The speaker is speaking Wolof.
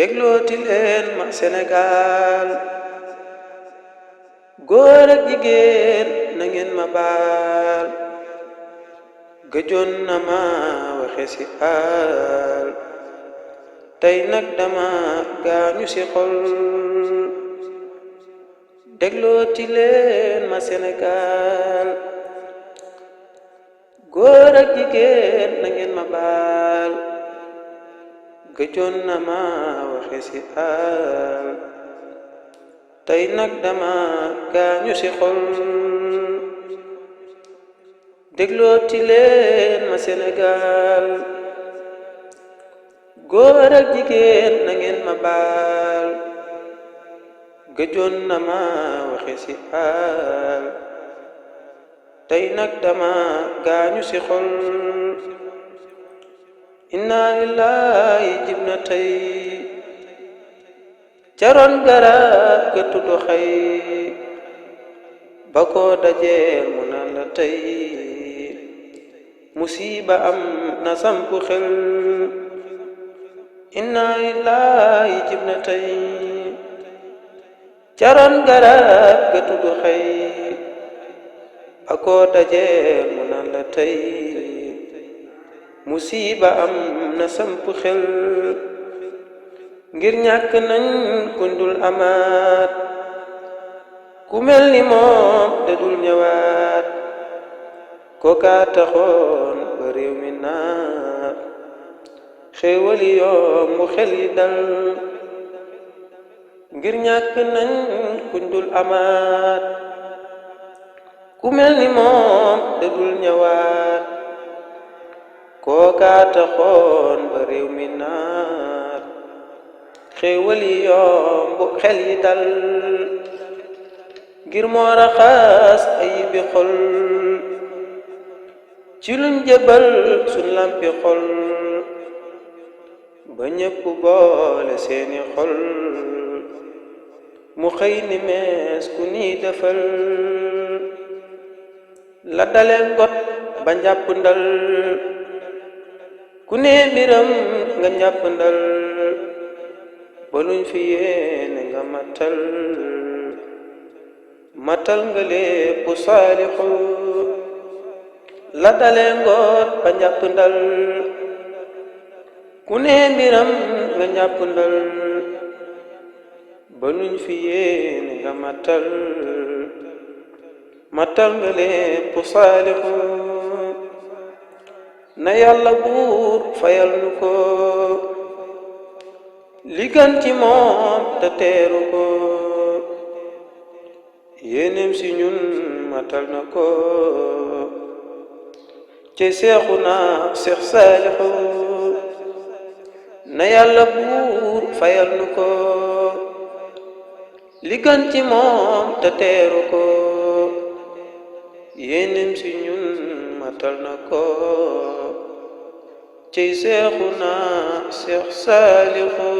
déglooti leen ma Sénégal góor ak jigéen na ngeen ma baal gëjoon na ma waxe ci xaal tey nag dama gaañu ci xol déglooti leen ma Sénégal góor ak jigéen na ngeen ma baal gëjoon na ma waxe ci xaal tey nag dama gaañu ci xol déglooti leen ma Sénégal góor ak jigéen na ngeen ma baal gëjoon na ma waxe ci xaal tey nag dama gaañu ci xol inna lillahi jib na tey caroon garab ga tudd xay ba ko dajeel mu naan la tey musiba am na sampu xel inna lillahi jib na tey caroon garab ga tudd xay ba ko dajeel mu naan la tey musiba am na sampu xel ngir ñàkk nañ kundul amaat ku mel ni moom da dul ñëwaat kooka taxoon ba réew mi naat xéewali yoom mu xel yi dal ngir ñàkk nañ kundul amaat ku mel ni moom da dul ñëwaat kooka taxoon ba réew mi naat xéewali yomb xel yi dal ngir moo raxas ayibi xol ci luñ jëbal suñ lampi xol ba ñépp boole seeni xol mu xëy ni mees ku nii defal la dale ngot ba njàpp ndal ku ne mbiram nga njàpp ndal ba luñ fi yéene nga matal nga lépp saalixu la dale ngoot ba njàpp ndal ku ne mbiram nga njàpp ndal ba luñ fi yéene nga matal nga lépp saalixu na yàlla buur fayal nu ko li gën ci moom te teeru ko yéenem si ñun matal na ko ci Seexuna Seex Saalixu na yàlla buur fayal nu ko li gën ci moom te teeru ko yéenem si ñun matal na ko ci Seexuna Seex Saalixu